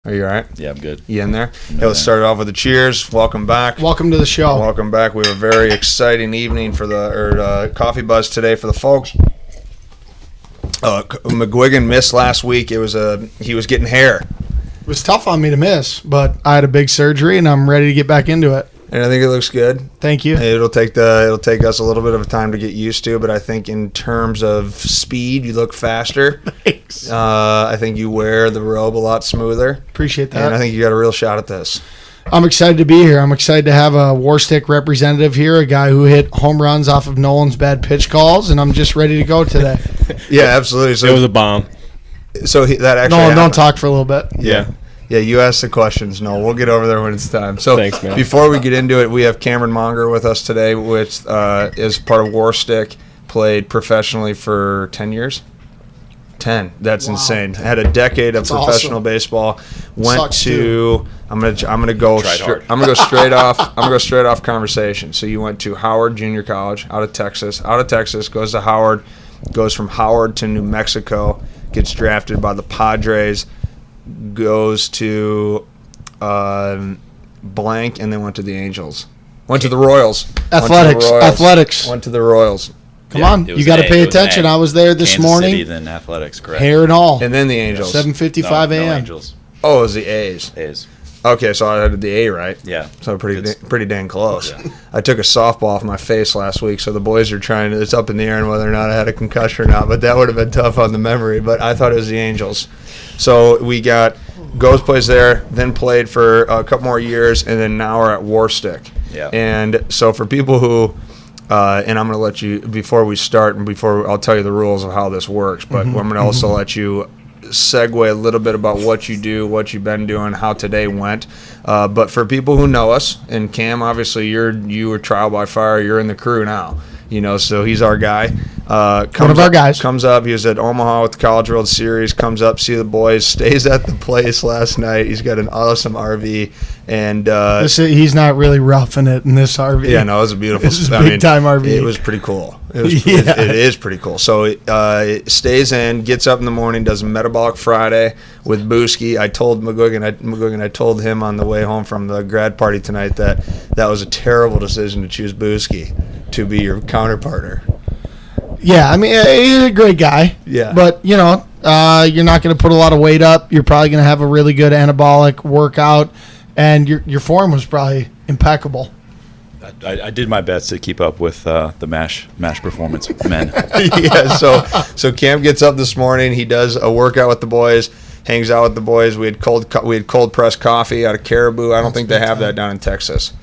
Are you all right? Yeah, I'm good. You in there? Hey, let's start it off with the cheers. Welcome back. Welcome to the show. Welcome back. We have a very exciting evening for the coffee buzz today for the folks. McGuigan missed last week. He was getting hair. It was tough on me to miss, but I had a big surgery and I'm ready to get back into it. And I think it looks good. Thank you. It'll take us a little bit of a time to get used to, but I think in terms of speed, you look faster. Thanks. I think you wear the robe a lot smoother. Appreciate that. And I think you got a real shot at this. I'm excited to be here. I'm excited to have a Warstic representative here, a guy who hit home runs off of Nolan's bad pitch calls, and I'm just ready to go today. Yeah, absolutely. So it was a bomb. So that actually Nolan, happened. don't talk for a little bit. Yeah. Yeah, you ask the questions. No, we'll get over there when it's time. So Thanks, man. Before we get into it, we have Cameron Monger with us today, which is part of Warstic, played professionally for 10 years. 10. That's Wow. insane. Had a decade of That's professional awesome. baseball. Went Sucks, to too. I'm gonna go straight off conversation. So you went to Howard Junior College out of Texas, goes to Howard, goes from Howard to New Mexico, gets drafted by the Padres, goes to blank, and then went to the Angels. Went to the Royals. Athletics. Went to the Royals. Come on, you got to pay attention. I was there this morning. City, then Athletics, correct. Hair and all. And then the Angels. 7:55 No a.m. Angels. Oh, it was the A's. A's. Okay, so I had the A right. Yeah. So pretty dang close. Yeah. I took a softball off my face last week, so the boys are trying to. It's up in the air on whether or not I had a concussion or not. But that would have been tough on the memory. But I thought it was the Angels. So we got Goes plays there, then played for a couple more years, and then now we're at Warstic. Yeah. And so for people who. And I'm going to let you, before we start, and before I'll tell you the rules of how this works, but I'm going to also let you segue a little bit about what you do, what you've been doing, how today went. But for people who know us, and Cam, obviously you were trial by fire, you're in the crew now. So he's our guy. One of our guys. Comes up. He was at Omaha with the College World Series. Comes up, see the boys. Stays at the place last night. He's got an awesome RV. And He's not really roughing it in this RV. yeah, no, it was a beautiful. This is big-time RV. It was pretty cool. It Yeah. is pretty cool. So it stays in, gets up in the morning, does Metabolic Friday with Booski. I told McGuigan, I told him on the way home from the grad party tonight that was a terrible decision to choose Booski to be your counterpartner. Yeah, I mean, he's a great guy. Yeah. But, you're not going to put a lot of weight up. You're probably going to have a really good anabolic workout, and your form was probably impeccable. I did my best to keep up with the MASH performance men. Yeah, so Cam gets up this morning. He does a workout with the boys, hangs out with the boys. We had cold pressed coffee out of Caribou. I don't think they have that down in Texas.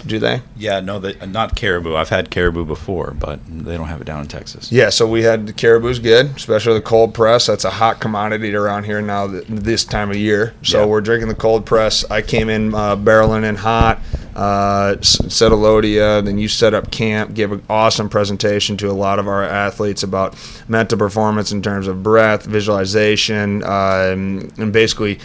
Do they? Yeah, no, not Caribou. I've had Caribou before, but they don't have it down in Texas. Yeah, so we had the Caribou's good, especially the cold press. That's a hot commodity around here now this time of year. So Yeah. we're drinking the cold press. I came in barreling in hot, set a Lodia, then you set up camp, gave an awesome presentation to a lot of our athletes about mental performance in terms of breath, visualization, and basically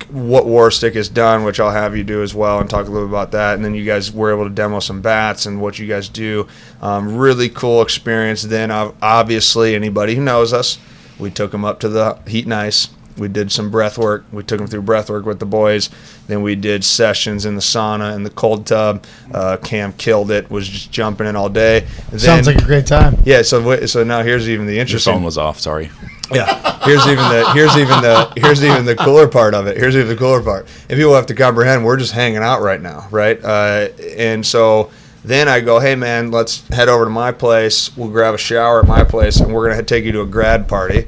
what Warstic has done, which I'll have you do as well, and talk a little bit about that. And then you guys were able to demo some bats and what you guys do. Really cool experience. Then obviously anybody who knows us, we took them up to the heat and ice. We did some breath work. We took them through breath work with the boys. Then we did sessions in the sauna and the cold tub. Cam killed it, was just jumping in all day. Sounds like a great time. Yeah, so now here's even the Your interesting. phone was off, sorry. Yeah. Here's even the cooler part of it. Here's even the cooler part. And people have to comprehend we're just hanging out right now, right? And so then I go, hey man, let's head over to my place. We'll grab a shower at my place, and we're gonna take you to a grad party.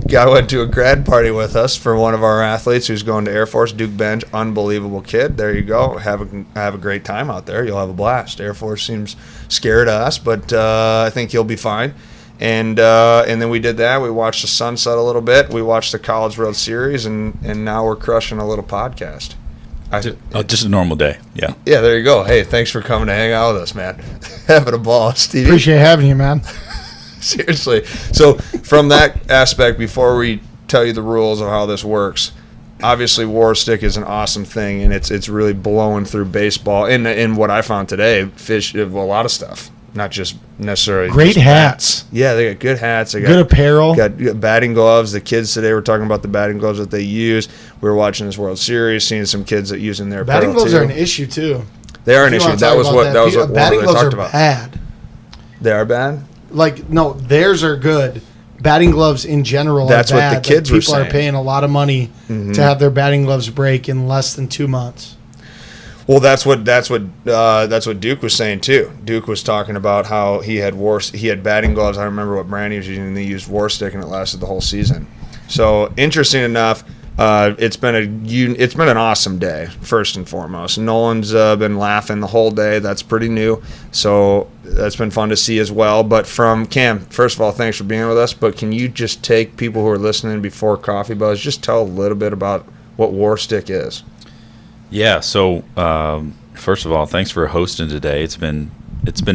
Guy went to a grad party with us for one of our athletes who's going to Air Force, Duke Bench, unbelievable kid. There you go. Have a great time out there. You'll have a blast. Air Force seems scared of us, but I think he'll be fine. And then we did that. We watched the sunset a little bit. We watched the College World Series, and now we're crushing a little podcast. Just a normal day, yeah. Yeah, there you go. Hey, thanks for coming to hang out with us, man. Having a ball, Stevie. Appreciate having you, man. Seriously. So from that aspect, before we tell you the rules of how this works, obviously Warstic is an awesome thing, and it's really blowing through baseball. And what I found today, a lot of stuff. not just necessarily Great just hats. bats. Yeah, they got good hats. They got Good apparel. Got batting gloves. The kids today were talking about the batting gloves that they use. We were watching this World Series, seeing some kids that using their Batting apparel gloves too. are an issue too. They are an If you issue. wanna That talk was about what one of batting they gloves talked are about. bad. They are bad. Like, no, theirs are good. Batting gloves in general That's are what bad. the kids were people are saying. paying a lot of money to have their batting gloves break in less than 2 months. Well, that's what Duke was saying too. Duke was talking about how he had batting gloves. I don't remember what brand he was using. And they used Warstic, and it lasted the whole season. So interesting enough, it's been an awesome day. First and foremost, Nolan's been laughing the whole day. That's pretty new. So that's been fun to see as well. But from Cam, first of all, thanks for being with us. But can you just take people who are listening before Coffee Buzz, just tell a little bit about what Warstic is? Yeah. So first of all, thanks for hosting today. It's been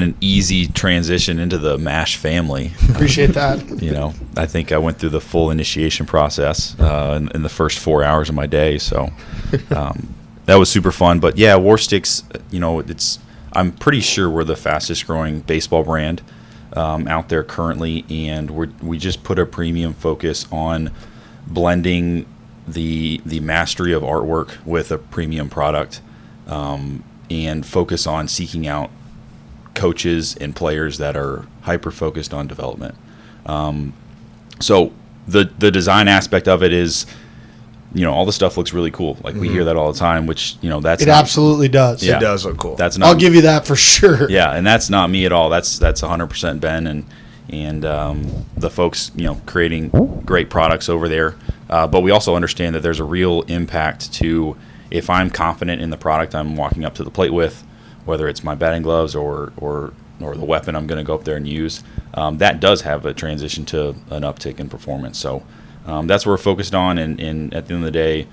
an easy transition into the MASH family. Appreciate that. I think I went through the full initiation process in the first 4 hours of my day. So that was super fun. But yeah, Warstic's, I'm pretty sure we're the fastest growing baseball brand out there currently. And we just put a premium focus on blending the mastery of artwork with a premium product, and focus on seeking out coaches and players that are hyper focused on development. So the design aspect of it is, all the stuff looks really cool. Like we hear that all the time, which that's It absolutely does. Yeah. It does look cool. That's not. I'll give you that for sure. Yeah, and that's not me at all. That's 100% Ben and the folks creating great products over there. But we also understand that there's a real impact to, if I'm confident in the product I'm walking up to the plate with, whether it's my batting gloves or the weapon I'm going to go up there and use, that does have a transition to an uptick in performance. So that's what we're focused on. And at the end of the day,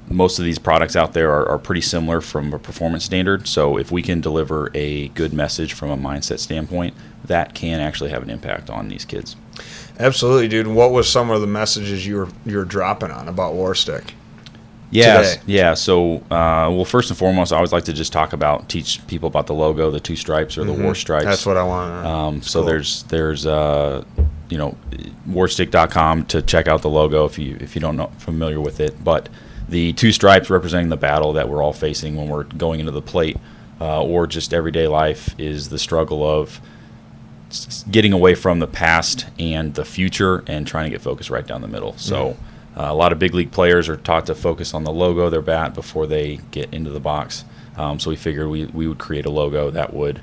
most of these products out there are pretty similar from a performance standard. So if we can deliver a good message from a mindset standpoint, that can actually have an impact on these kids. Absolutely, dude. What was some of the messages you were dropping on about Warstic? Yeah, Today? yeah. So, well, first and foremost, I always like to just teach people about the logo, the 2 stripes or the war stripes. That's what I want. So cool. there's Warstic.com to check out the logo if you don't know familiar with it. But the 2 stripes representing the battle that we're all facing when we're going into the plate, or just everyday life, is the struggle of getting away from the past and the future and trying to get focused right down the middle. So a lot of big league players are taught to focus on the logo of their bat before they get into the box. So we figured we would create a logo that would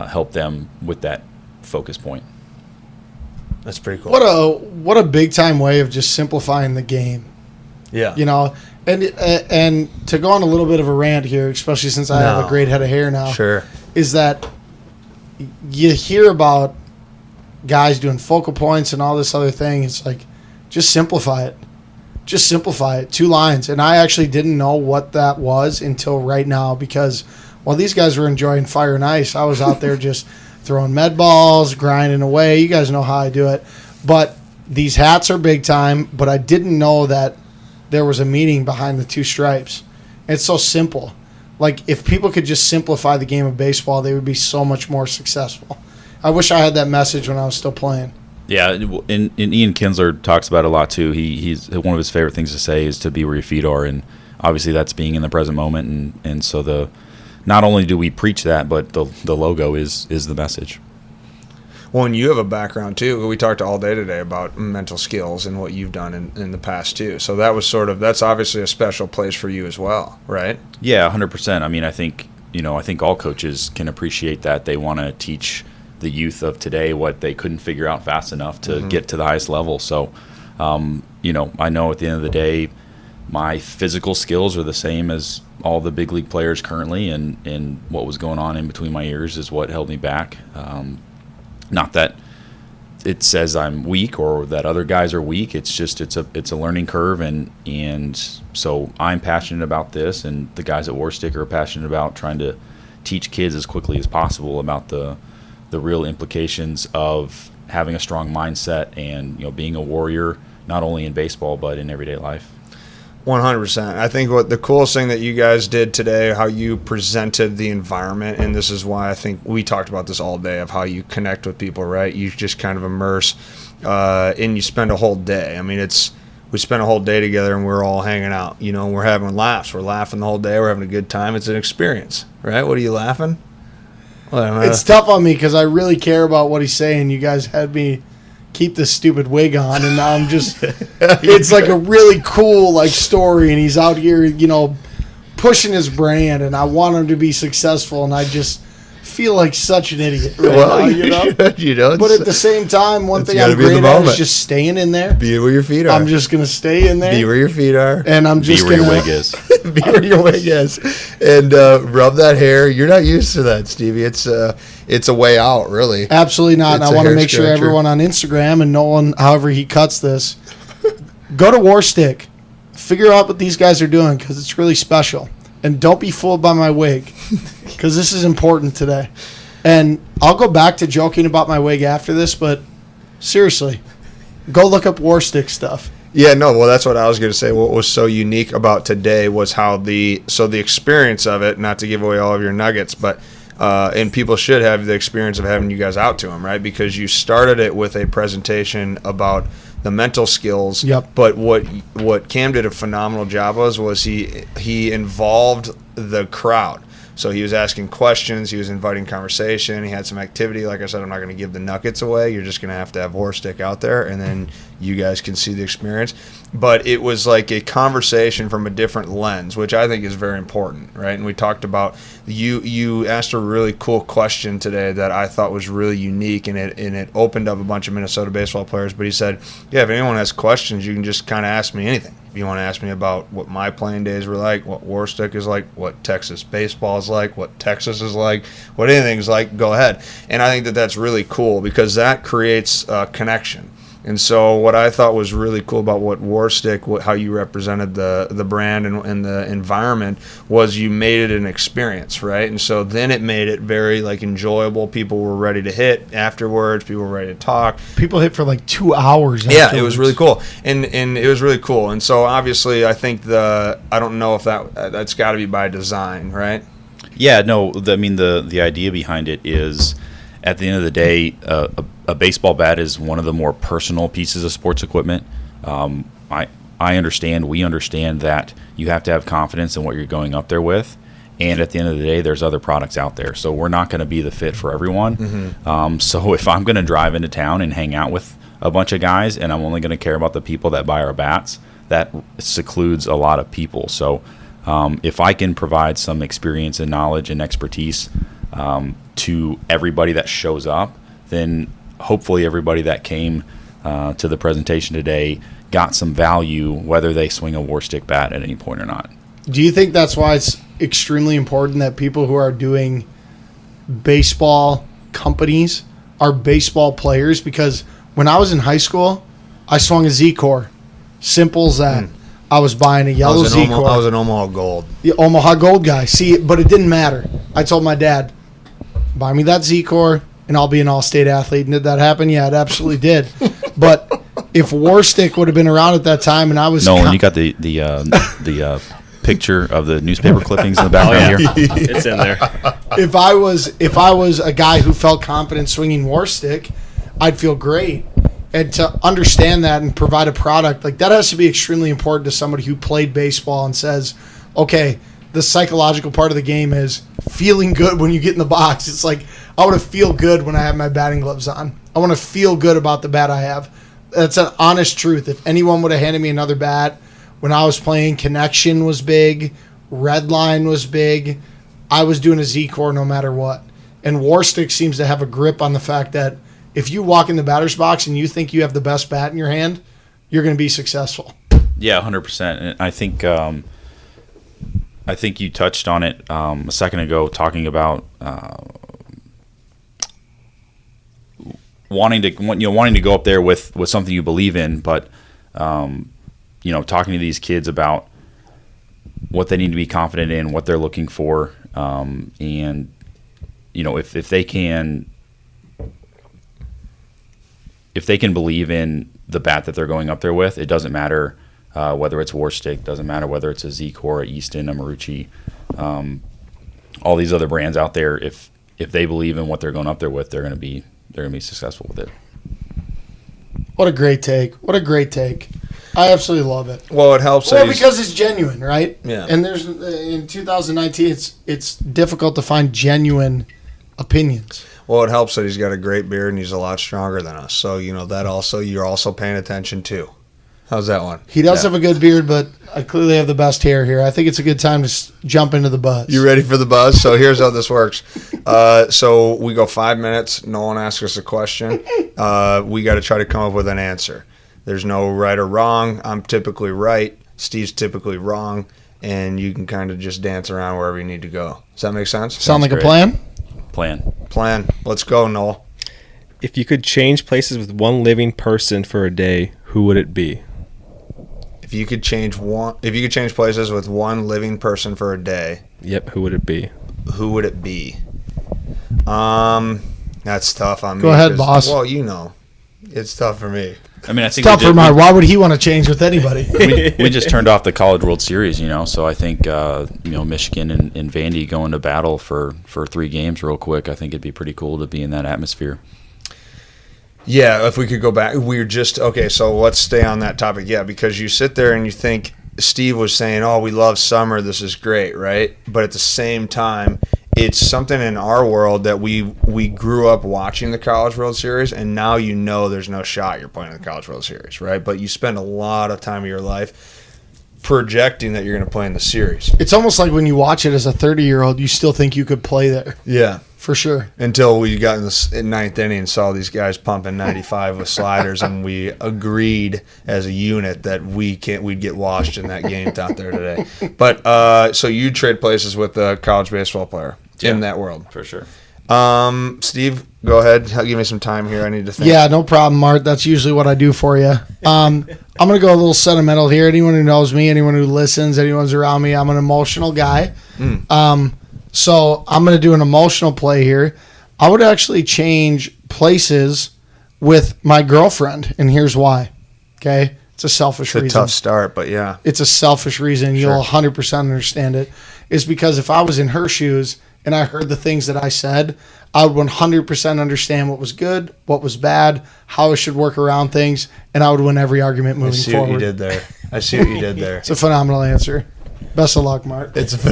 help them with that focus point. That's pretty cool. What a big time way of just simplifying the game. Yeah. And to go on a little bit of a rant here, especially since I have a great head of hair now, Sure. is that you hear about guys doing focal points and all this other thing. It's like, just simplify it. Just simplify it. 2 lines. And I actually didn't know what that was until right now, because while these guys were enjoying fire and ice, I was out there just throwing med balls, grinding away. You guys know how I do it. But these hats are big time, but I didn't know that there was a meaning behind the 2 stripes. It's so simple. Like, if people could just simplify the game of baseball, they would be so much more successful. I wish I had that message when I was still playing. Yeah, and Ian Kinsler talks about it a lot too. He's one of his favorite things to say is to be where your feet are, and obviously that's being in the present moment. And so not only do we preach that, but the logo is the message. Well, and you have a background too. We talked all day today about mental skills and what you've done in the past too. So that's obviously a special place for you as well, right? Yeah, 100%. I mean, I think all coaches can appreciate that. They want to teach the youth of today what they couldn't figure out fast enough to get to the highest level. So, I know at the end of the day, my physical skills are the same as all the big league players currently, and what was going on in between my ears is what held me back. Not that it says I'm weak or that other guys are weak. It's just it's a learning curve, and so I'm passionate about this, and the guys at Warstic are passionate about trying to teach kids as quickly as possible about the real implications of having a strong mindset and being a warrior, not only in baseball but in everyday life. 100%. I think what the coolest thing that you guys did today, how you presented the environment, and this is why I think we talked about this all day, of how you connect with people, right? You just kind of immerse, and you spend a whole day. I mean, we spent a whole day together and we're all hanging out. You know, we're having laughs. We're laughing the whole day. We're having a good time. It's an experience, right? What are you laughing? It's tough on me because I really care about what he's saying. You guys had me keep this stupid wig on, and now I'm just it's like a really cool like story, and he's out here, you know, pushing his brand, and I want him to be successful, and I just feel like such an idiot right now, you know? You know, but at the same time, one thing I'm great at is just staying in there. Be where your feet are. I'm just going to stay in there. Be where your feet are. And I'm just Be where going your wig is. Be where your wig is. And rub that hair. You're not used to that, Stevie. It's a way out, really. Absolutely not. And It's I a want to hair make sure scratcher. everyone on Instagram and Nolan, however he cuts this, go to Warstic. Figure out what these guys are doing because it's really special. And don't be fooled by my wig because this is important today. And I'll go back to joking about my wig after this, but seriously, go look up Warstic stuff. Yeah, no, well, that's what I was going to say. What was so unique about today was how the experience of it, not to give away all of your nuggets, but and people should have the experience of having you guys out to them, right? Because you started it with a presentation about the mental skills. Yep. But what Cam did a phenomenal job was he involved the crowd. So he was asking questions. He was inviting conversation. He had some activity. Like I said, I'm not going to give the nuggets away. You're just going to have Warstic out there, and then you guys can see the experience. But it was like a conversation from a different lens, which I think is very important, right? And we talked about you asked a really cool question today that I thought was really unique, and it opened up a bunch of Minnesota baseball players. But he said, yeah, if anyone has questions, you can just kind of ask me anything. If you want to ask me about what my playing days were like, what Warstic is like, what Texas baseball is like, what Texas is like, what anything's like, go ahead. And I think that that's really cool because that creates a connection. And so what I thought was really cool about what Warstic, how you represented the brand and the environment, was you made it an experience, right? And so then it made it very like enjoyable. People were ready to hit afterwards. People were ready to talk. People hit for like 2 hours. Yeah, it was really cool, and it was really cool. And so obviously, I think I don't know if that's got to be by design, right? Yeah, no. The idea behind it is, at the end of the day, a baseball bat is one of the more personal pieces of sports equipment. I understand, we understand that you have to have confidence in what you're going up there with. And at the end of the day, there's other products out there. So we're not going to be the fit for everyone. Mm-hmm. So if I'm going to drive into town and hang out with a bunch of guys and I'm only going to care about the people that buy our bats, that secludes a lot of people. So if I can provide some experience and knowledge and expertise to everybody that shows up, then hopefully everybody that came to the presentation today got some value, whether they swing a Warstic bat at any point or not. Do you think that's why it's extremely important that people who are doing baseball companies are baseball players? Because when I was in high school, I swung a Z-Core. Simple as that. I was buying a yellow Z-Core. I was an Omaha Gold. The Omaha Gold guy. See, but it didn't matter. I told my dad, buy me that Z-Core and I'll be an all-state athlete. And did that happen? Yeah, it absolutely did. But if Warstic would have been around at that time and I was... Nolan, you got the picture of the newspaper clippings in the background here? It's in there. If I was a guy who felt confident swinging Warstic, I'd feel great. And to understand that and provide a product, like that has to be extremely important to somebody who played baseball and says, okay, the psychological part of the game is feeling good when you get in the box. It's like, I want to feel good when I have my batting gloves on. I want to feel good about the bat I have. That's an honest truth. If anyone would have handed me another bat when I was playing, Connection was big, Redline was big. I was doing a Z-Core no matter what. And Warstic seems to have a grip on the fact that if you walk in the batter's box and you think you have the best bat in your hand, you're going to be successful. Yeah, 100%. And I think you touched on it a second ago, talking about wanting to go up there with something you believe in, but talking to these kids about what they need to be confident in, what they're looking for, and if they can believe in the bat that they're going up there with, it doesn't matter whether it's Warstic, doesn't matter whether it's a Zeke or a Easton, a Marucci, all these other brands out there. If they believe in what they're going up there with, they're going to be successful with it. What a great take. What a great take. I absolutely love it. Well, it helps. Well, because it's genuine, right? Yeah. And there's in 2019, it's difficult to find genuine opinions. Well, it helps that he's got a great beard and he's a lot stronger than us. So, that also, you're also paying attention too. How's that one? He does have a good beard, but I clearly have the best hair here. I think it's a good time to jump into the buzz. You ready for the buzz? So here's how this works. So we go 5 minutes. No one asks us a question. We got to try to come up with an answer. There's no right or wrong. I'm typically right. Steve's typically wrong. And you can kind of just dance around wherever you need to go. Does that make sense? Sound like great. a plan? Plan. Let's go, Noel. If you could change places with one living person for a day, who would it be? If you could change places with one living person for a day, Yep, who would it be? who would it be? That's tough on me. Go ahead, 'cause- boss. Well, it's tough for me. I mean, I It's think tough for Mark. Why would he want to change with anybody? we just turned off the College World Series, so I think Michigan and Vandy going to battle for 3 games real quick. I think it'd be pretty cool to be in that atmosphere. Yeah, if we could go back, we're just okay. So let's stay on that topic. Yeah, because you sit there and you think Steve was saying, "Oh, we love summer. This is great, right?" But at the same time, it's something in our world that we grew up watching the College World Series, and now there's no shot you're playing in the College World Series, right? But you spend a lot of time of your life projecting that you're going to play in the series. It's almost like when you watch it as a 30-year-old, you still think you could play there. Yeah. For sure. Until we got in the ninth inning and saw these guys pumping 95 with sliders, and we agreed as a unit that we'd get washed in that game out there today. But so you trade places with a college baseball player in that world. For sure. Steve, go ahead. Give me some time here. I need to think. Yeah, no problem, Mart. That's usually what I do for you. I'm going to go a little sentimental here. Anyone who knows me, anyone who listens, anyone who's around me, I'm an emotional guy. So I'm going to do an emotional play here. I would actually change places with my girlfriend, and here's why. Okay? It's a selfish It's a reason. tough start, but yeah. It's a selfish reason. Sure. You'll 100% understand it. Is because if I was in her shoes and I heard the things that I said, I would 100% understand what was good, what was bad, how I should work around things, and I would win every argument moving I see forward. what you did there. It's a phenomenal answer. Best of luck, Mark. It's a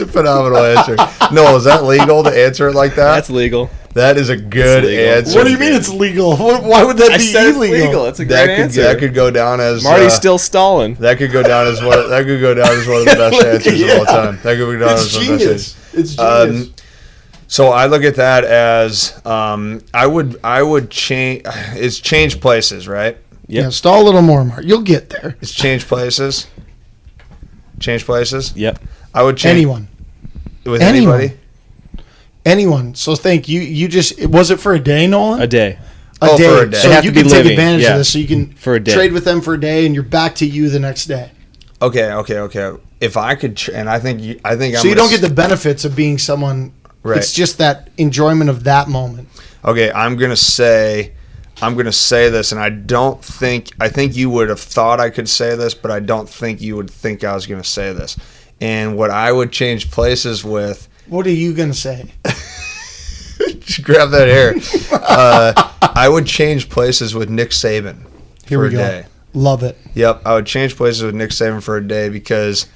phenomenal answer. No, is that legal to answer it like that? That's legal. That is a good legal. answer. What do you mean it's legal? Why would that I be said it's illegal? legal. That's a great answer. That could go down as Marty's still stalling. That could go down as one of the best answers of all time. That could go down It's as one of the best genius. answers. It's genius. So I look at that as I would change places, right? Yep. Yeah, stall a little more, Mark. You'll get there. It's change places. Change places. Yep. I would change Anyone. with Anyone. anybody. Anyone. So think you just was it for a day, Nolan? A day. Oh, for a day. So They have you to be can take living, advantage yeah. of this. So you can For a day. trade with them for a day, and you're back to you the next day. Okay. If I could, and I think So you don't get the benefits of being someone. Right. It's just that enjoyment of that moment. Okay, I'm gonna say this, and I think you would have thought I could say this, but I don't think you would think I was gonna say this. And what I would change places with, What are you gonna say? just grab that hair. I would change places with Nick Saban Here for we a go. day. Love it. Yep, I would change places with Nick Saban for a day because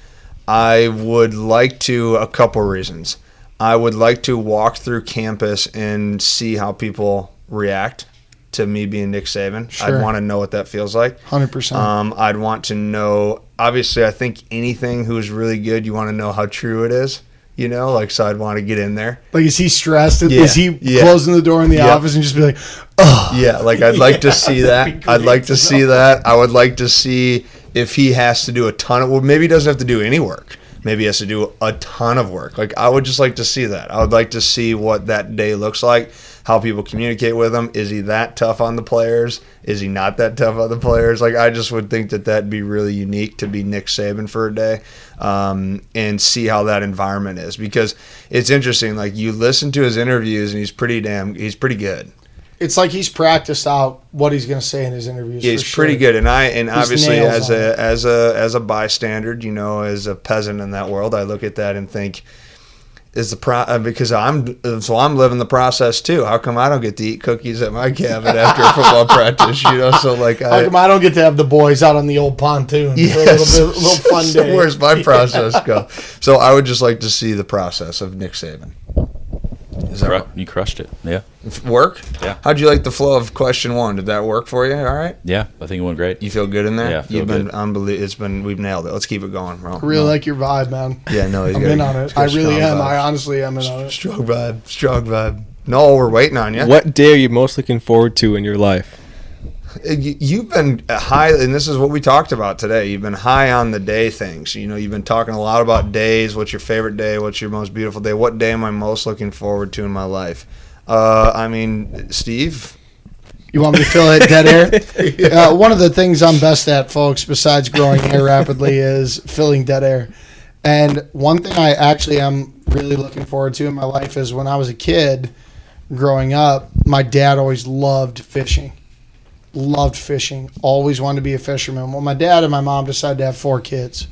I would like to, a couple reasons. I would like to walk through campus and see how people react to me being Nick Saban. Sure. I'd want to know what that feels like. 100%. I'd want to know, obviously, I think anything who's really good, you want to know how true it is, so I'd want to get in there. Like, is he stressed? Yeah. Is he Yeah. closing the door in the Yeah. office and just be like, oh, Yeah, I'd like to see that. That'd be I'd like great to to see know. that. I would like to see if he has to do a ton of, well, maybe he doesn't have to do any work. Maybe he has to do a ton of work. I would just like to see that. I would like to see what that day looks like, how people communicate with him. Is he that tough on the players? Is he not that tough on the players? I just would think that that'd be really unique to be Nick Saban for a day, and see how that environment is. Because it's interesting. You listen to his interviews, and he's pretty good. It's like he's practiced out what he's going to say in his interviews. Yeah, he's for pretty sure. good, and obviously nails as on a bystander, as a peasant in that world, I look at that and think, because I'm living the process too. How come I don't get to eat cookies at my cabin after a football practice? So like, How come I don't get to have the boys out on the old pontoon for a little fun so day? where's my process go? So I would just like to see the process of Nick Saban. Is that You crushed it. Yeah. work? Yeah. How'd you like the flow of question one? Did that work for you? All right. Yeah, I think it went great. You feel good in there? Yeah, I feel You've been good. unbelievable. We've nailed it. Let's keep it going, bro. I really like your vibe, man. Yeah, no, I'm in on it. I really am. I honestly am in on it. Strong vibe. No, we're waiting on you. What day are you most looking forward to in your life? You've been high, and this is what we talked about today. You've been high on the day things. You've been talking a lot about days. What's your favorite day? What's your most beautiful day? What day am I most looking forward to in my life? Steve? You want me to fill it dead air? One of the things I'm best at, folks, besides growing hair rapidly, is filling dead air. And one thing I actually am really looking forward to in my life is when I was a kid growing up, my dad always loved fishing. Always wanted to be a fisherman. Well, my dad and my mom decided to have 4 kids,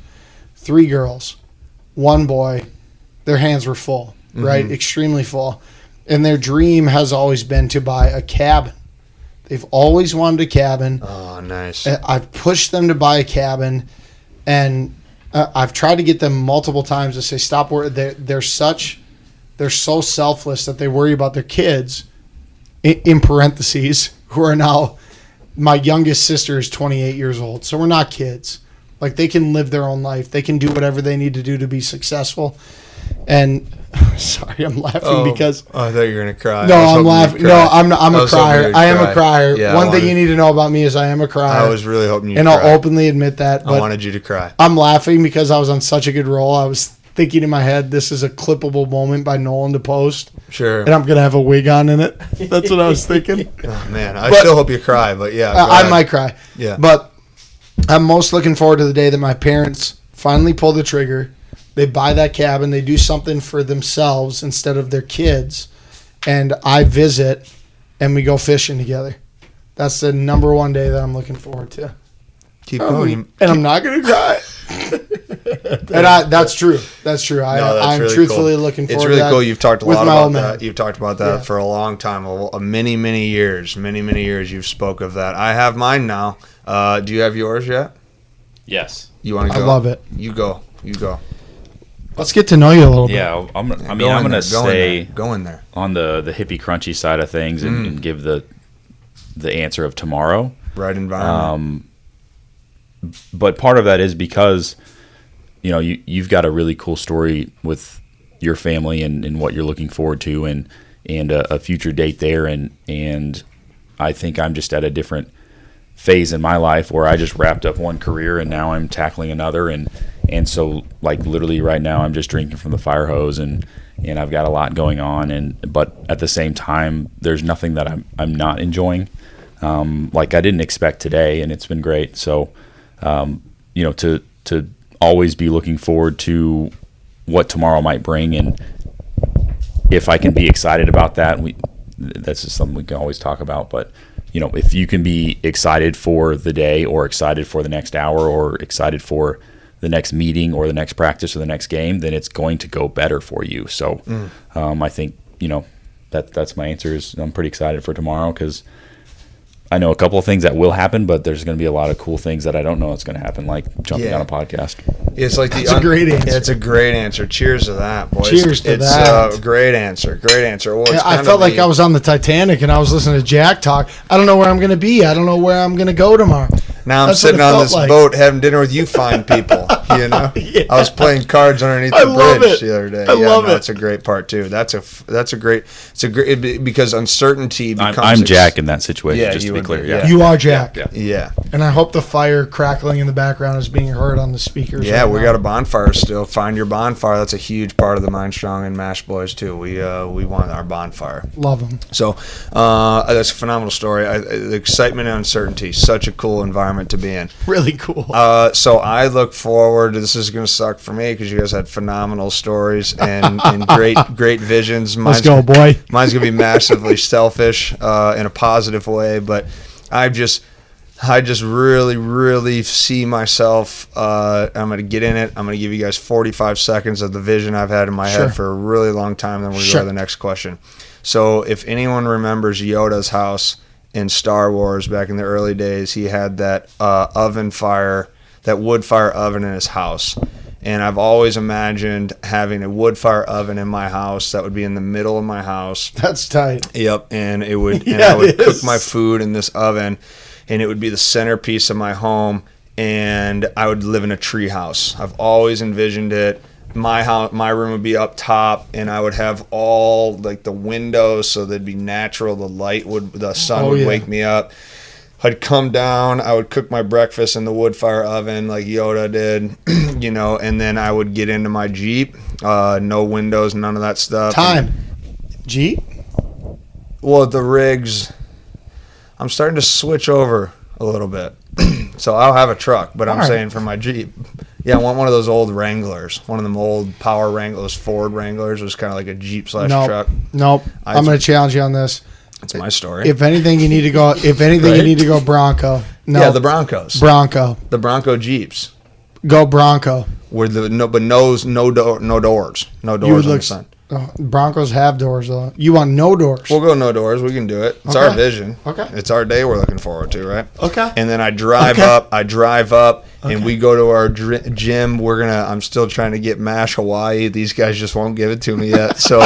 3 girls, 1 boy. Their hands were full, right? Extremely full. And their dream has always been to buy a cabin. They've always wanted a cabin. Oh, nice. I've pushed them to buy a cabin, and I've tried to get them multiple times to say, stop worrying. They're so selfless that they worry about their kids, in parentheses, who are now... My youngest sister is 28 years old, so we're not kids. Like, they can live their own life. They can do whatever they need to do to be successful. And sorry, I'm laughing because I thought you were gonna cry. no, I'm laughing. No, I'm a crier. I am a crier. Yeah, One thing you need to know about me is I am a crier. I was really hoping you. and I'll openly admit that. I But wanted you to cry. I'm laughing because I was on such a good roll. I was thinking in my head, this is a clippable moment by Nolan to post, Sure. and I'm gonna have a wig on in it. That's what I was thinking. Oh, man, I still hope you cry, but yeah. go I ahead. might cry. Yeah. But I'm most looking forward to the day that my parents finally pull the trigger. They buy that cabin. They do something for themselves instead of their kids. And I visit and we go fishing together. That's the number one day that I'm looking forward to. Keep going. And I'm not going to cry. And that's true. That's true. I'm really truthfully cool. looking forward It's to really that cool. You've talked a with lot my about old man. that. You've talked about that Yeah. for a long time, many years. Many years you've spoke of that. I have mine now. Do you have yours yet? Yes. You want to I go? love it. You go. Let's get to know you a little bit. Yeah, I'm going to stay Go in there. on the hippie crunchy side of things and give the answer of tomorrow. Right environment. But part of that is because you've got a really cool story with your family and what you're looking forward to and a future date there and I think I'm just at a different phase in my life where I just wrapped up one career and now I'm tackling another and so like literally right now I'm just drinking from the fire hose and I've got a lot going on but at the same time there's nothing that I'm not enjoying like I didn't expect today and it's been great so to always be looking forward to what tomorrow might bring and if I can be excited about that that's just something we can always talk about but if you can be excited for the day or excited for the next hour or excited for the next meeting or the next practice or the next game, then it's going to go better for you. So I think, that's my answer is I'm pretty excited for tomorrow because I know a couple of things that will happen, but there's going to be a lot of cool things that I don't know that's going to happen, like jumping on a podcast. It's like That's a great answer. It's a great answer. Cheers to that, boys. Cheers to that. It's a great answer. Well, it's I kind felt of like I was on the Titanic and I was listening to Jack talk. I don't know where I'm going to be. I don't know where I'm going to go tomorrow. Now I'm That's what sitting it on felt this like. boat having dinner with you fine people. Yeah. I was playing cards underneath I the love bridge it. the other day. I love it. That's a great part too. That's a great because uncertainty becomes. I'm Jack in that situation, Yeah, just you to be would clear. be, Yeah. yeah. You are Jack. Yeah. And I hope the fire crackling in the background is being heard on the speakers. Yeah, right we now. got a bonfire still. Find your bonfire. That's a huge part of the Mind Strong and Mash Boys too. We want our bonfire. Love them. So that's a phenomenal story. The excitement and uncertainty, such a cool environment to be in. Really cool. So I look forward. forward. This is going to suck for me because you guys had phenomenal stories and great visions. Let's go, boy. Mine's going to be massively selfish in a positive way, but I just really see myself. I'm going to get in it. I'm going to give you guys 45 seconds of the vision I've had in my head for a really long time. Then we'll go to the next question. So if anyone remembers Yoda's house in Star Wars back in the early days, he had that wood fire oven in his house. And I've always imagined having a wood fire oven in my house that would be in the middle of my house. That's tight. Yep. And I would cook my food in this oven, and it would be the centerpiece of my home, and I would live in a tree house. I've always envisioned it. My room would be up top, and I would have all like the windows so they'd be natural. The sun would wake me up. I'd come down, I would cook my breakfast in the wood fire oven like Yoda did, and then I would get into my Jeep. No windows, none of that stuff. Jeep? Well, the rigs, I'm starting to switch over a little bit. So I'll have a truck, but I'm saying for my Jeep. Yeah, I want one of those old Wranglers, one of them old power Wranglers, Ford Wranglers. It was kind of like a Jeep / truck. Nope. I'm going to challenge you on this. That's my story. If anything, you need to go. You need to go Bronco. No. Yeah, the Broncos. Bronco. The Bronco Jeeps. Go Bronco. No doors in the sun. Broncos have doors though. You want no doors? We'll go no doors. We can do it. It's our vision. Okay. It's our day we're looking forward to, right? Okay. And then I drive up, and we go to our gym. I'm still trying to get Mash Hawaii. These guys just won't give it to me yet. So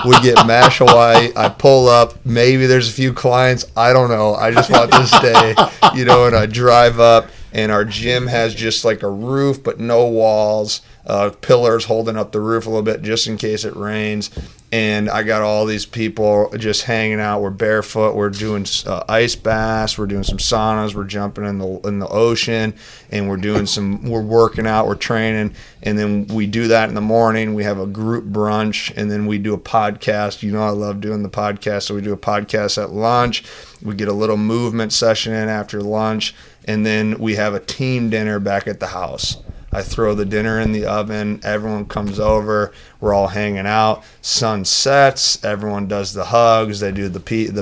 we get Mash Hawaii. I pull up. Maybe there's a few clients. I don't know. I just want this day, and I drive up, and our gym has just like a roof, but no walls. Pillars holding up the roof a little bit just in case it rains. And I got all these people just hanging out. We're barefoot. We're doing ice baths. We're doing some saunas. We're jumping in the ocean, and we're working out. We're training, and then we do that in the morning. We have a group brunch, and then we do a podcast. I love doing the podcast, so we do a podcast at lunch. We get a little movement session in after lunch, and then we have a team dinner back at the house. I throw the dinner in the oven. Everyone comes over. We're all hanging out. Sun sets. Everyone does the hugs. They do the piece.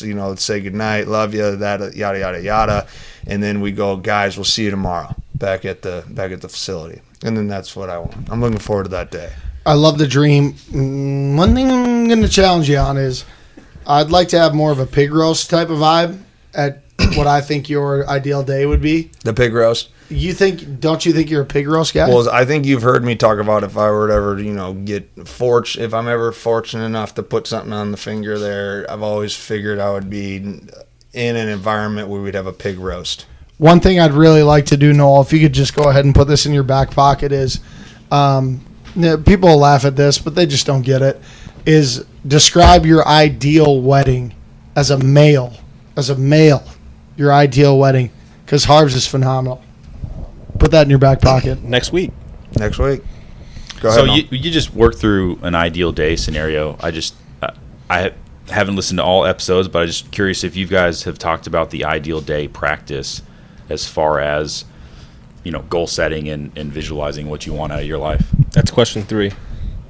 Let's say goodnight, love you, that yada yada yada, and then we go, guys. We'll see you tomorrow back at the facility. And then that's what I want. I'm looking forward to that day. I love the dream. One thing I'm going to challenge you on is I'd like to have more of a pig roast type of vibe at what I think your ideal day would be. The pig roast. Don't you think you're a pig roast guy? Well, I think you've heard me talk about if I were to ever, if I'm ever fortunate enough to put something on the finger there, I've always figured I would be in an environment where we'd have a pig roast. One thing I'd really like to do, Noel, if you could just go ahead and put this in your back pocket is, people will laugh at this, but they just don't get it, is describe your ideal wedding as a male, your ideal wedding, because Harv's is phenomenal. Put that in your back pocket. Next week. Go ahead. So you just work through an ideal day scenario. I haven't listened to all episodes, but I'm just curious if you guys have talked about the ideal day practice as far as, goal setting and visualizing what you want out of your life. That's question 3.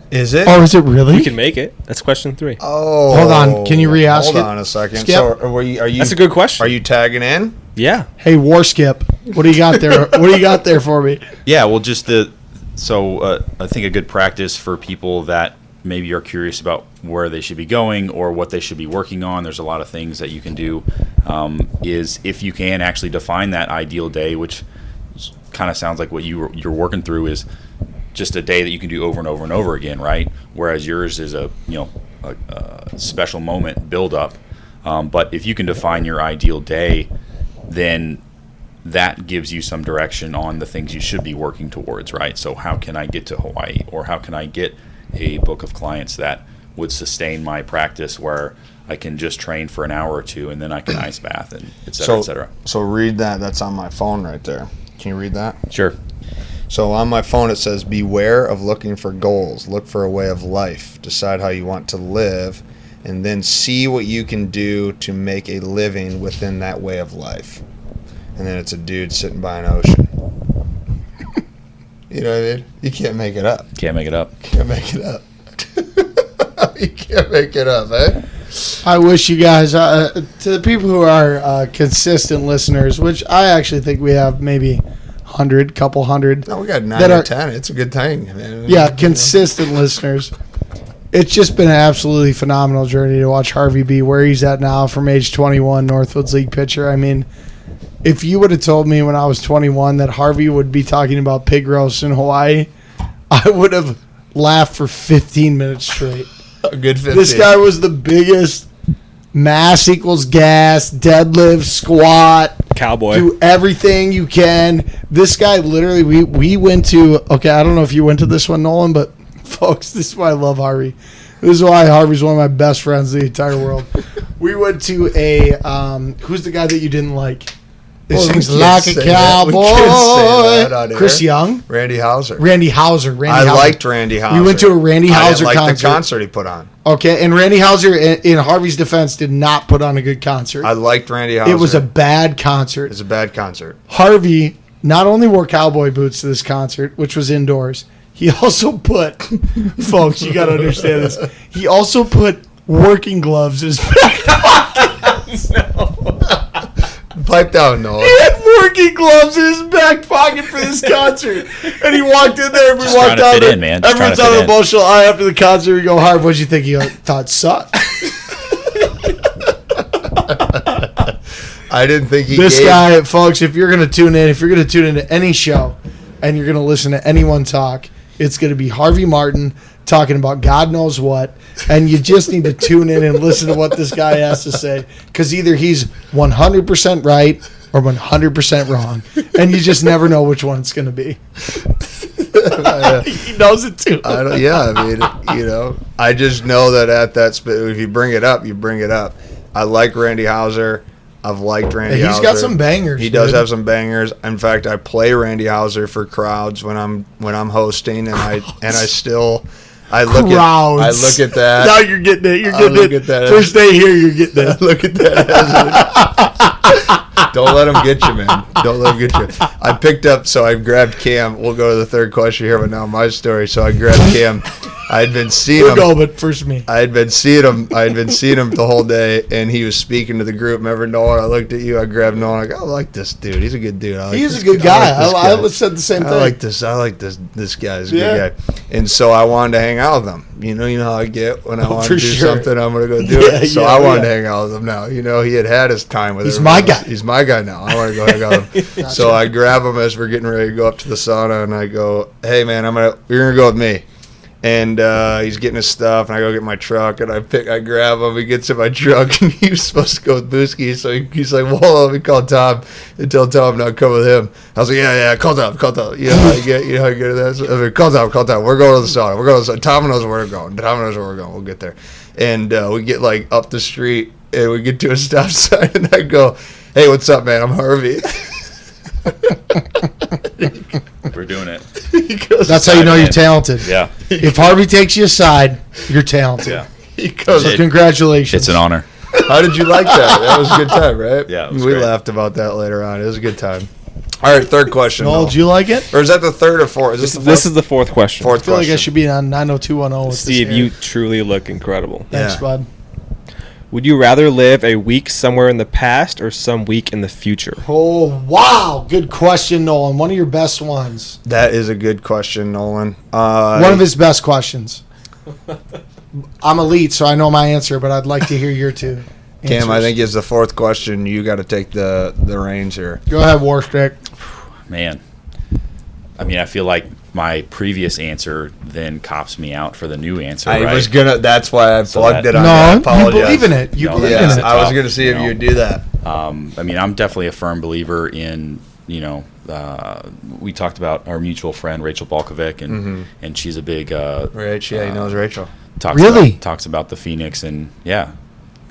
Is it? Oh, is it really? We can make it. That's question 3. Oh. Hold on. Can you re-ask it? Hold on a second. Skip? So are you? That's a good question. Are you tagging in? Yeah. Hey, Warskip, what do you got there? What do you got there for me? Yeah, well, I think a good practice for people that maybe are curious about where they should be going or what they should be working on. There's a lot of things that you can do. Is if you can actually define that ideal day, which kind of sounds like what you're working through is just a day that you can do over and over and over again, right? Whereas yours is a special moment build up. But if you can define your ideal day, then that gives you some direction on the things you should be working towards, right? So how can I get to Hawaii, or how can I get a book of clients that would sustain my practice where I can just train for an hour or two and then I can ice bath and et cetera, et cetera. So read that. That's on my phone right there. Can you read that? Sure. So on my phone it says, beware of looking for goals. Look for a way of life. Decide how you want to live, and then see what you can do to make a living within that way of life. And then it's a dude sitting by an ocean. You know what I mean? You can't make it up. Can't make it up. Can't make it up. You can't make it up, eh? I wish you guys, to the people who are consistent listeners, which I actually think we have maybe couple hundred. No, we got 9 That or are- 10. It's a good thing, man. Yeah, consistent listeners. It's just been an absolutely phenomenal journey to watch Harvey be where he's at now from age 21, Northwoods League pitcher. I mean, if you would have told me when I was 21 that Harvey would be talking about pig roasts in Hawaii, I would have laughed for 15 minutes straight. A good 15. This guy was the biggest mass equals gas, deadlift, squat, Cowboy. do everything you can. This guy literally, we went to, okay, I don't know if you went to this one, Nolan, but folks, this is why I love Harvey. This is why Harvey's one of my best friends in the entire world. We went to a, who's the guy that you didn't like? This Well, we thing's can't like a say that. We can't say that on cowboy. air. Chris Young? Randy Hauser. Randy Hauser. I liked Randy Hauser. We went to a Randy I Hauser didn't like concert. the concert he put on. Okay, and Randy Hauser, in Harvey's defense, did not put on a good concert. I liked Randy Hauser. It was a bad concert. It's a bad concert. Harvey not only wore cowboy boots to this concert, which was indoors, he also put, folks, you got to understand this, he also put working gloves in his back pocket. Pipe down, Noah. He had working gloves in his back pocket for this concert. And he walked in there, and we Just walked trying to out fit there. in, man. Just Everyone's trying on to the fit in. emotional eye after the concert. We go, Harv, what'd you think? He thought it sucked. I didn't think he This gave, guy, folks, if you're going to tune into any show and you're going to listen to anyone talk, it's going to be Harvey Martin talking about God knows what, and you just need to tune in and listen to what this guy has to say, because either he's 100% right or 100% wrong, and you just never know which one it's going to be. He knows it too. I mean, you know, I just know that at that if you bring it up, you bring it up. I like Randy Hauser. I've liked Randy He's Hauser. got some bangers. He does dude. have some bangers. In fact, I play Randy Hauser for crowds when I'm hosting, and I still I look Crowds. at that. Now you're getting it. You're I getting look it. at that. First day here, you're getting it. Look at that. Don't let him get you, man. Don't let him get you. I picked up, so I grabbed Cam. We'll go to the third question here, but now my story. So I grabbed Cam. I had been seeing We'll him. go, but first me. I had been seeing him the whole day, and he was speaking to the group. Remember Noah? I looked at you. I grabbed Noah. I go, I like this dude. He's a good dude. He's a good guy. I said the same thing. I like this guy. He's a good guy. And so I wanted to hang out with him. You know how I get when I want to for do sure. something. I'm gonna go do Yeah, it. So yeah, I wanted yeah. to hang out with him now. You know, he had his time with. He's everybody my else. guy. He's my guy now. I want to go hang out with him. So I grab him as we're getting ready to go up to the sauna, and I go, "Hey man, you're gonna go with me." And he's getting his stuff, and I go get my truck, and I grab him. He gets in my truck, and he was supposed to go with Booski, so he's like, "Well, let me call Tom and tell Tom not to come with him." I was like, "Yeah, call Tom." You know how you get to that. So I was like, call Tom. We're going to the sauna. We're going to the sauna. Tom knows where we're going. We'll get there, and we get like up the street, and we get to a stop sign, and I go, "Hey, what's up, man? I'm Harvey." We're doing it. He goes, That's how you know you're talented. Yeah. If Harvey takes you aside, you're talented. Yeah. he goes, So congratulations. It's an honor. how did you like that? That was a good time, right? Yeah, it was we great. laughed about that later on. It was a good time. All right, third question. Noel, Noel. did you like it? Or is that the third or fourth? Is this the This is the fourth question. fourth I feel like I question? should be on 90210 with Steve, this you here. truly look incredible. Thanks, Yeah. bud. Would you rather live a week somewhere in the past or some week in the future? Oh, wow. Good question, Nolan. One of your best ones. That is a good question, Nolan. One of his best questions. I'm elite, so I know my answer, but I'd like to hear your two Cam, I answers. think is the fourth question. You got to take the reins here. Go ahead, Warstic. Man. I mean, I feel like my previous answer then cops me out for the new answer, I right? was gonna. That's why I So plugged that- it on. No, I you apologize. believe in it. You No, believe Yeah, in it. I was tough, gonna see if you know. you'd do that. I mean, I'm definitely a firm believer in, we talked about our mutual friend, Rachel Balkovic, and she's a big Right? Yeah, he knows Rachel. Really? talks about the Phoenix, and yeah,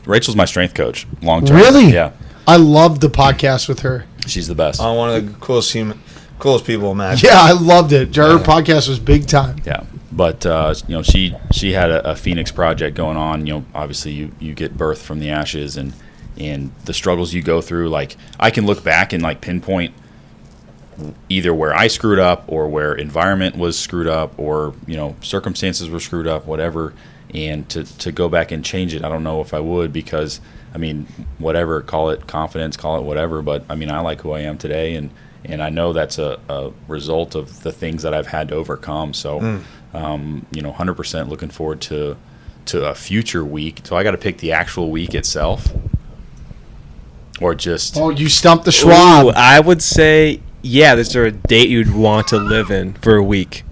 Rachel's my strength coach long term. Really? Yeah, I loved the podcast with her. she's the best. One of the coolest people imagine. Yeah, I loved it. Her podcast was big time. Yeah, but she had a Phoenix project going on. Obviously you get birth from the ashes, and the struggles you go through. Like, I can look back and like pinpoint either where I screwed up or where environment was screwed up or, circumstances were screwed up, whatever. And to go back and change it, I don't know if I would, because, whatever, call it confidence, call it whatever. But, I like who I am today. And I know that's a result of the things that I've had to overcome. So, 100% looking forward to a future week. So I got to pick the actual week itself, or just. Oh, you stumped the Schwab. Ooh, I would say, yeah. Is there a date you'd want to live in for a week?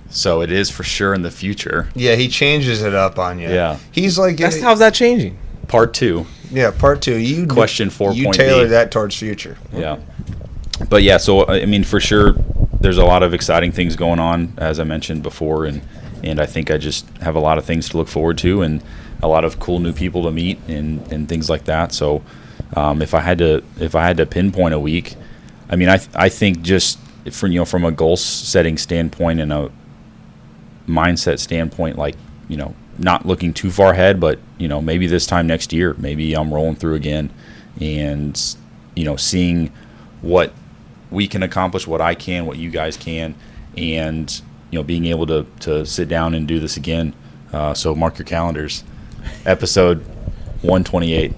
So it is for sure in the future. Yeah, he changes it up on you. Yeah. He's like, How's that changing? Part 2. Yeah, part 2. You Question 4. You tailor that towards future. Yeah. But yeah, so for sure, there's a lot of exciting things going on, as I mentioned before, and I think I just have a lot of things to look forward to, and a lot of cool new people to meet, and things like that. So, if I had to pinpoint a week, I think just from a goal setting standpoint and a mindset standpoint, not looking too far ahead, but maybe this time next year, maybe I'm rolling through again, and seeing what we can accomplish, what I can, what you guys can, and being able to sit down and do this again. So mark your calendars, episode 128.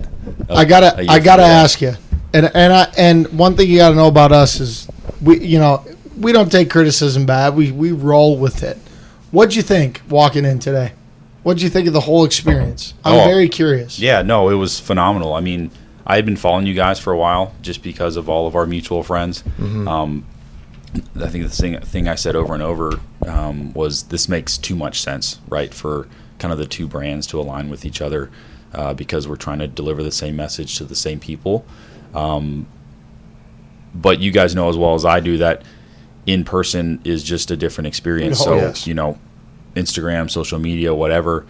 I gotta ask you, and one thing you gotta know about us is we don't take criticism bad. We roll with it. What'd you think walking in today? What'd you think of the whole experience? I'm very curious. Yeah, no, it was phenomenal. I had been following you guys for a while just because of all of our mutual friends. Mm-hmm. I think the thing I said over and over was this makes too much sense, right, for kind of the two brands to align with each other because we're trying to deliver the same message to the same people. But you guys know as well as I do that in person is just a different experience. So, yes. Instagram, social media, whatever,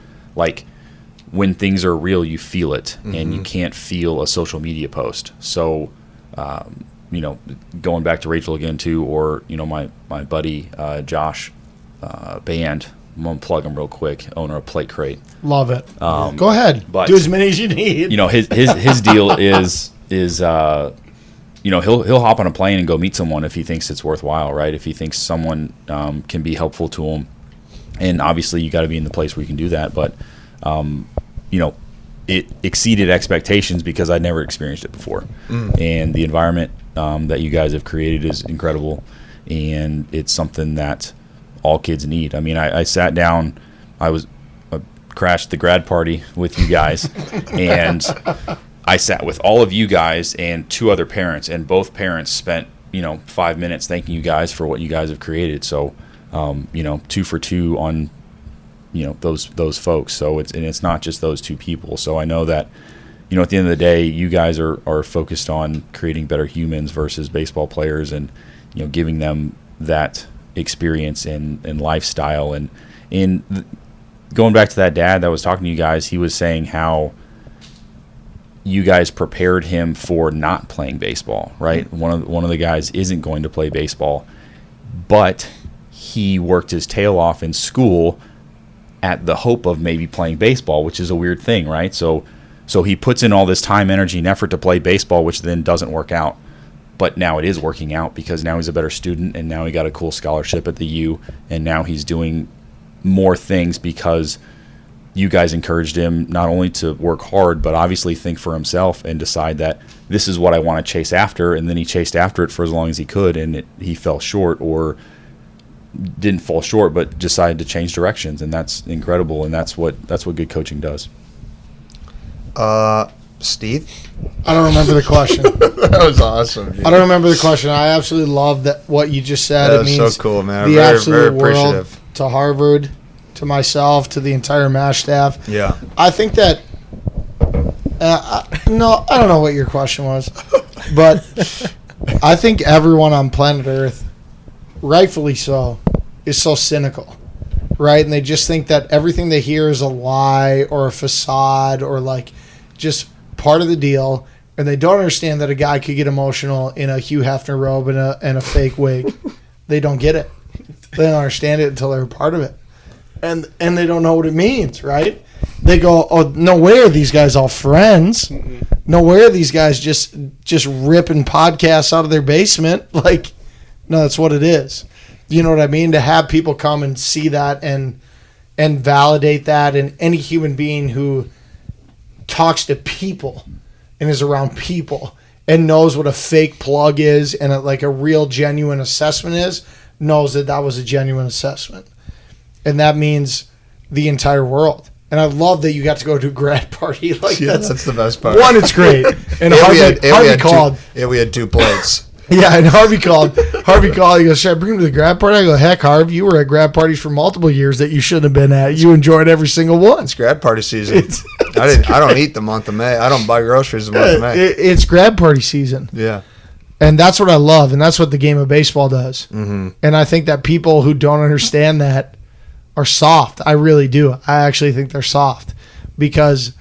when things are real, you feel it, mm-hmm. and you can't feel a social media post. So, going back to Rachel again too, or my buddy Josh Band, I'm gonna plug him real quick. Owner of Plate Crate. Love it. Go ahead. But do as many as you need. His deal is he'll hop on a plane and go meet someone if he thinks it's worthwhile, right? If he thinks someone can be helpful to him. And obviously, you got to be in the place where you can do that. But, it exceeded expectations because I'd never experienced it before. And the environment that you guys have created is incredible. And it's something that all kids need. I sat down. I crashed the grad party with you guys. And I sat with all of you guys and 2 other parents. And both parents spent, 5 minutes thanking you guys for what you guys have created. So, 2 for 2 on, those folks. So it's not just those 2 people. So I know that, at the end of the day, you guys are focused on creating better humans versus baseball players, and, giving them that experience and lifestyle. And going back to that dad that was talking to you guys, he was saying how you guys prepared him for not playing baseball, right? One of the guys isn't going to play baseball, but he worked his tail off in school at the hope of maybe playing baseball, which is a weird thing, right? So he puts in all this time, energy, and effort to play baseball, which then doesn't work out. But now it is working out because now he's a better student, and now he got a cool scholarship at the U, and now he's doing more things because you guys encouraged him not only to work hard, but obviously think for himself and decide that this is what I want to chase after. And then he chased after it for as long as he could, and he fell short, or didn't fall short, but decided to change directions, and that's incredible. And that's what good coaching does. Steve, I don't remember the question. that was awesome. Dude. I don't remember the question. I absolutely love that what you just said. That it was means so cool, man. The Very, absolute very world appreciative. to Harvard, to myself, to the entire MASH staff. Yeah. I think that. No, I don't know what your question was, but I think everyone on planet Earth, rightfully so, is so cynical, right? And they just think that everything they hear is a lie or a facade or just part of the deal, and they don't understand that a guy could get emotional in a Hugh Hefner robe and a fake wig. They don't get it. They don't understand it until they're a part of it, and they don't know what it means, right? they go, oh, no way are these guys all friends. No way are these guys just ripping podcasts out of their basement. Like, no, that's what it is. You know what I mean? To have people come and see that and validate that, and any human being who talks to people and is around people and knows what a fake plug is and a real genuine assessment is, knows that was a genuine assessment. And that means the entire world. And I love that you got to go to a grad party. Like, that's the best part. One, it's great. And Harvey called. We had 2 plates. Yeah, and Harvey called. He goes, should I bring him to the grad party? I go, heck, Harv, you were at grad parties for multiple years that you shouldn't have been at. You enjoyed every single one. It's grad party season. I don't eat the month of May. I don't buy groceries the month of May. It's grad party season. Yeah. And that's what I love, and that's what the game of baseball does. Mm-hmm. And I think that people who don't understand that are soft. I really do. I actually think they're soft because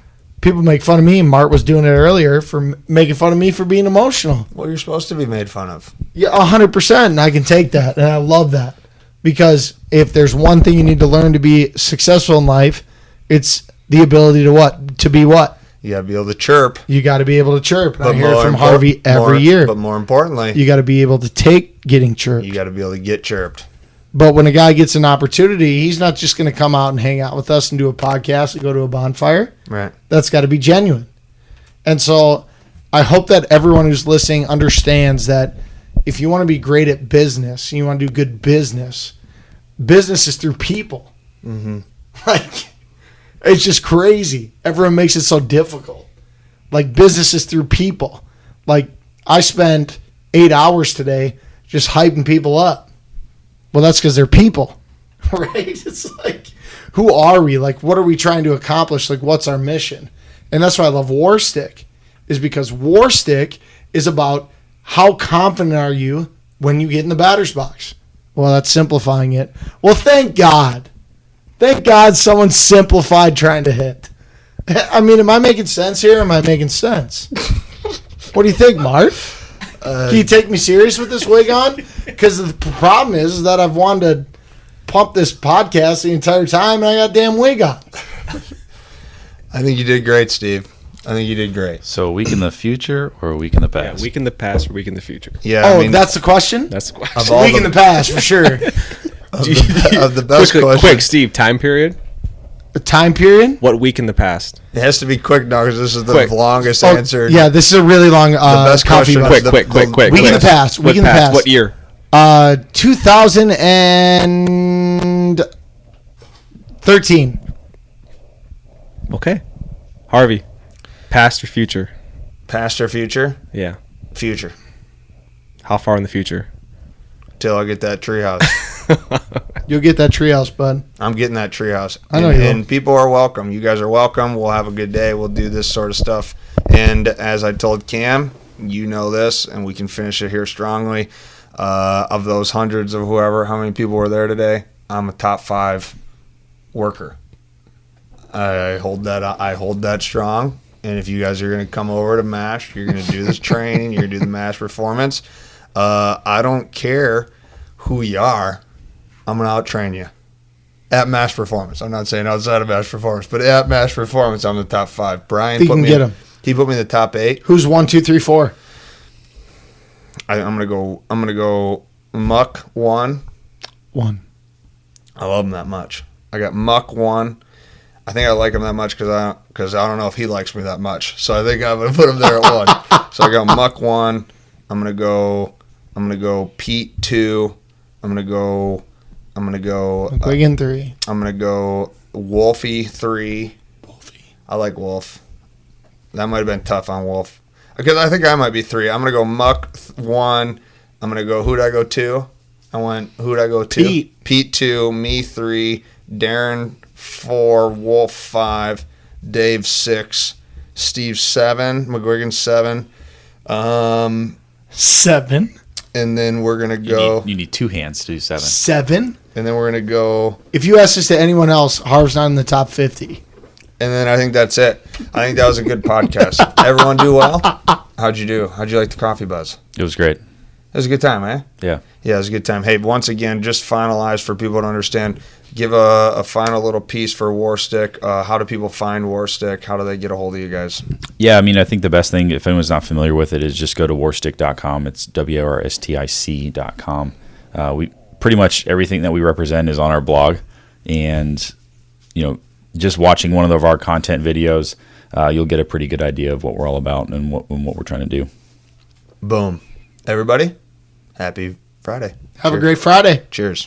people make fun of me. Mart was doing it earlier for making fun of me for being emotional. Well, you're supposed to be made fun of. Yeah, 100%. And I can take that. And I love that. Because if there's one thing you need to learn to be successful in life, it's the ability to what? To be what? You got to be able to chirp. You got to be able to chirp. And But I hear it from more Harvey every year. But more importantly, You got to be able to take getting chirped. you got to be able to get chirped. But when a guy gets an opportunity, he's not just going to come out and hang out with us and do a podcast and go to a bonfire. Right. That's got to be genuine. And so I hope that everyone who's listening understands that if you want to be great at business, and you want to do good business, business is through people. Mm-hmm. Like, it's just crazy. Everyone makes it so difficult. Like, business is through people. Like, I spent 8 hours today just hyping people up. Well, that's because they're people, right? It's like, who are we? Like, what are we trying to accomplish? Like, what's our mission? And that's why I love Warstic, is because Warstic is about how confident are you when you get in the batter's box. Well, that's simplifying it. Well, thank God. Thank God someone simplified trying to hit. I mean, am I making sense here? Am I making sense? What do you think, Mart? Can you take me serious with this wig on? Because the problem is that I've wanted to pump this podcast the entire time, and I got a damn wig on. I think you did great, Steve. I think you did great. So a week in the future or a week in the Yeah, past? week in the past or week in the future. Yeah. Oh, I mean, that's the question? That's the Of question. all Week in the past, for sure. of the best quick, question. quick, Steve. Time period. The time period? What week in the past? It has to be quick now because this is the Quick. longest Oh, answer. yeah, this is a really long best coffee question run. was Quick. Week in the past. Week in the past. What year? 2013. Okay. Harvey. Past or future? Past or future? Yeah. Future. How far in the future? Till I get that treehouse. You'll get that treehouse, bud. I'm getting that treehouse. I know and, you will. and people are welcome. You guys are welcome. We'll have a good day. We'll do this sort of stuff. And as I told Cam, you know this, and we can finish it here strongly. Of those hundreds of whoever, how many people were there today? I'm a top 5 worker. I hold that strong. And if you guys are going to come over to MASH, you're going to do this training, you're going to do the MASH performance. I don't care who you are. I'm going to out-train you. At MASH performance. I'm not saying outside of MASH performance, but at MASH performance, I'm the top 5. Brian You can get him. He put me in the top 8. Who's 1, 2, 3, 4? I'm gonna go Muck 1. 1. I love him that much. I got Muck 1. I think I like him that much because I don't know if he likes me that much. So I think I'm gonna put him there at 1. So I got Muck 1. I'm gonna go Pete 2. I'm gonna go McGuigan 3. I'm gonna go Wolfie 3. I like Wolf. That might have been tough on Wolf. Because I think I might be 3. I'm going to go Muck 1. I'm going to go, who'd I go 2? Who'd I go 2? Pete. Pete 2, me 3, Darren 4, Wolf 5, Dave 6, Steve 7, McGuigan 7. 7. And then we're going to go, You need 2 hands to do 7. 7? and then we're going to go, If you ask this to anyone else, Harv's not in the top 50. and then I think that's it. I think that was a good podcast. Everyone do well? How'd you do? How'd you like the coffee buzz? It was great. It was a good time, eh? Yeah. Yeah, it was a good time. Hey, once again, just finalized for people to understand, give a final little piece for Warstic. How do people find Warstic? How do they get a hold of you guys? Yeah, I mean, I think the best thing, if anyone's not familiar with it, is just go to warstic.com. It's WRSTIC.com. We pretty much everything that we represent is on our blog, and just watching one of our content videos, you'll get a pretty good idea of what we're all about and what we're trying to do. Boom. Everybody, happy Friday. Have a great Friday. Cheers.